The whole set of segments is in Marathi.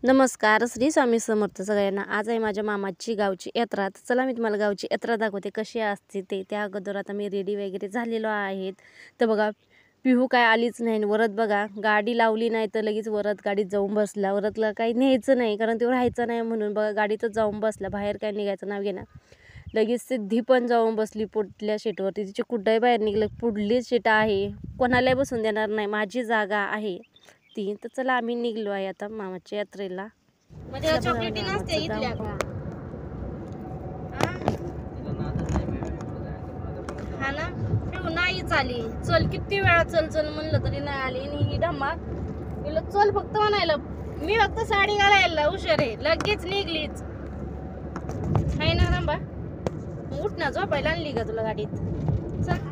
नमस्कार, श्री स्वामी समर्थ सगळ्यांना। आज आहे माझ्या मामाची गावची यात्रा। तर चला मी तुम्हाला गावची यात्रा दाखवते कशी असते ते। त्या अगोदर आता मी रेडी वगैरे झालेलो आहेत। तर बघा पिहू काय आलीच नाही। वरत बघा गाडी लावली नाही तर लगेच वरत गाडीत जाऊन बसला। वरतला काही न्यायचं नाही कारण ते राहायचं नाही म्हणून बघा गाडीतच जाऊन बसला। बाहेर काय निघायचं नाव घेणं। लगेच सिद्धी पण जाऊन बसली पुढल्या सीटवरती। तिची कुठंही बाहेर निघलं पुढली सीट आहे, कोणालाही बसून देणार नाही, माझी जागा आहे ती। तर चला आम्ही निघलो आहे आता मामाच्या यात्रेला। म्हणजे चॉकलेटी नसते इथल्या हा ना पिऊ नाही चाली। चल किती वेळा चल चल म्हणलं तरी नाही आली। आणि ही डम्मा तिला चल फक्त म्हणायला, मी फक्त साडी घालायला हुशार आहे, लगेच निघलीच आहे ना रंबा। उठ ना, झोपायला आणली का तुला गाडीत? चल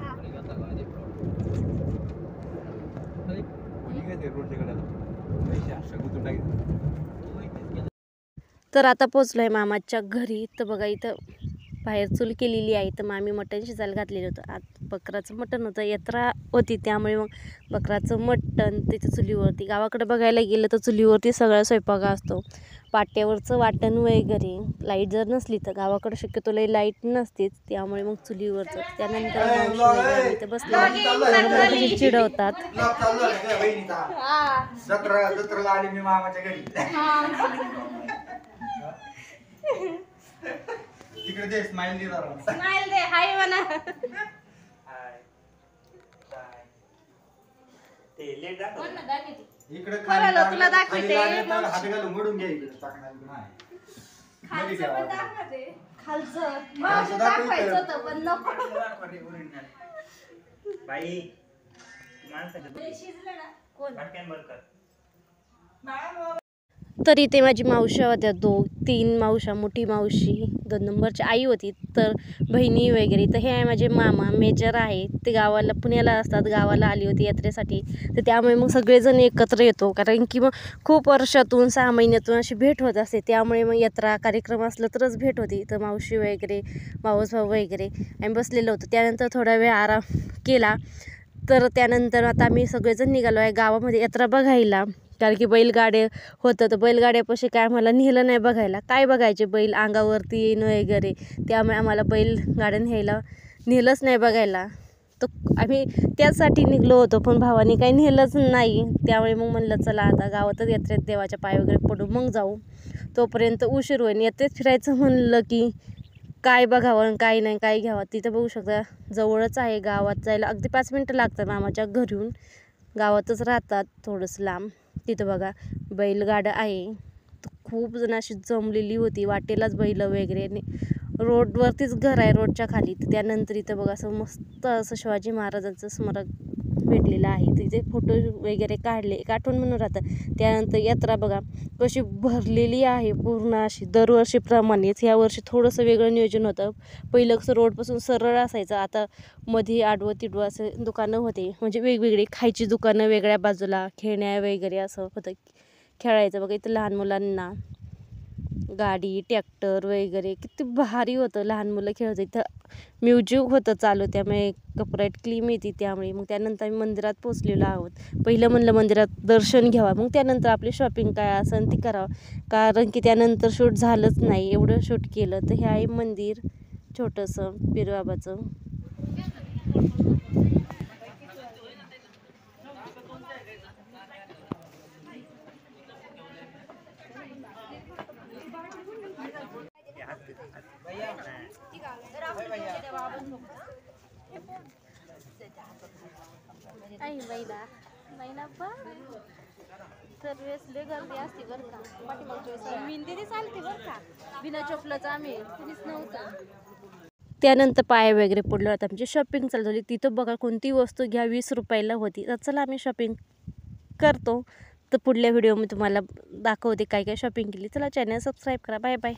तर आता पोचलोय मामाच्या घरी। तर बघा इथं बाहेर चूल केलेली आहे। तर मामी मटण शिजायला घातलेलं होतं। आज बकराचं मटण होतं, यात्रा होती त्यामुळे मग बकराचं मटण तिथं चुलीवरती। गावाकडे बघायला गेलं तर चुलीवरती सगळा स्वयंपाक असतो, पाट्यावरचं वाटण वगैरे। लाईट जर नसली तर गावाकडे शक्यतो लाईट नसतेच, त्यामुळे मग चुलीवरचं। त्यानंतर इथं बसले चिडवतात। तिकडे दे स्माइल दे जरा। स्माइल दे, हाय म्हणा। हाय बाय ते लेट दाखव कोण दाखवते इकडे कोणाला तुला दाखवते? हात घालून मोडून घे इकडे टाकणार नाही। खालचं पण दाखवते, खालचं खालचं दाखवायचं होतं पण नको। बाई माणसाचं शिजलं ना कोण पटकन बर कर। तर इथे माझी मावशी होत्या, 2-3 मावशा। मोठी मावशी 2 नंबरची आई होती, तर बहिणी वगैरे। तर हे आहे माझे मामा मेजर आहे, ते गावाला पुण्याला असतात, गावाला आली होती यात्रेसाठी। तर त्यामुळे मग सगळेजण एकत्र येतो, कारण की मग खूप वर्षातून 6 महिन्यातून अशी भेट होत असते। त्यामुळे मग यात्रा कार्यक्रम असलं तरच भेट होती। तर मावशी वगैरे मावस भाऊ वगैरे आम्ही बसलेलो होतो। त्यानंतर थोडा वेळ आराम केला। तर त्यानंतर आता आम्ही सगळेजण निघालो आहे गावामध्ये यात्रा बघायला, कारण की बैलगाडे होतं। तर बैलगाड्यापाशी काय आम्हाला नेलं नाही बघायला, काय बघायचे बैल अंगावरती येणं वगैरे, त्यामुळे आम्हाला बैलगाड्या न्यायला नेलंच नाही बघायला। तर आम्ही त्याचसाठी निघलो होतो, पण भावाने काही नेलंच नाही। त्यामुळे मग म्हणलं चला आता गावातच यात्रेत देवाच्या पाय वगैरे पडू मग जाऊ, तोपर्यंत उशीर होईल। यात्रेत फिरायचं म्हणलं की काय बघावं आणि काय नाही, काय घ्यावं। तिथं बघू शकता जवळच आहे, गावात जायला अगदी 5 मिनटं लागतात मामाच्या घरून। गावातच राहतात थोडंसं लांब। तिथं बघा बैलगाडा आहे, तर खूप जण अशी जमलेली होती, वाटेलाच बैल वगैरे। रोडवरतीच घर आहे, रोडच्या खाली। त्यानंतर इथं बघा असं मस्त असं शिवाजी महाराजांचं स्मारक भेटलेलं आहे, तिथे फोटो वगैरे काढले, एक आठवण म्हणून राहतं। त्यानंतर यात्रा बघा कशी भरलेली आहे पूर्ण अशी दरवर्षीप्रमाणेच। यावर्षी थोडंसं वेगळं नियोजन होतं। पहिलं कसं रोडपासून सरळ असायचं, आता मध्ये आडवं तिडवं असे दुकानं होते, म्हणजे वेगवेगळी खायची दुकानं वेगळ्या बाजूला, खेळण्या वगैरे असं होतं, खेळायचं बघा। इथं लहान मुलांना गाडी ट्रॅक्टर वगैरे किती भारी होतं, लहान मुलं खेळत। इथं म्युझिक होतं चालू, त्यामुळे कपराईट क्लीम येते त्यामुळे। मग त्यानंतर आम्ही मंदिरात पोचलेलो आहोत। पहिलं म्हणलं मंदिरात दर्शन घ्यावा, मग त्यानंतर आपली शॉपिंग काय असेल ती करावं, कारण की त्यानंतर शूट झालंच नाही, एवढं शूट केलं। तर हे आहे मंदिर छोटंसं पीरबाबाचं। आई बैला बैला सर्वेस लय गर्दी असते बरं का। पाठीमागच्या वेळेस मेहंदी ते चालते बरं का, बिना चपलाचं आम्ही कुणीच नव्हतं। त्यानंतर पाय वगैरे पडलं होतं, आमची शॉपिंग चालू झाली। तिथं बघा कोणती वस्तू घ्या 20 रुपयाला होती। तर चला आम्ही शॉपिंग करतो, तर पुढल्या व्हिडिओ मी तुम्हाला दाखवते काय काय शॉपिंग केली। चला चॅनल सबस्क्राईब करा, बाय बाय।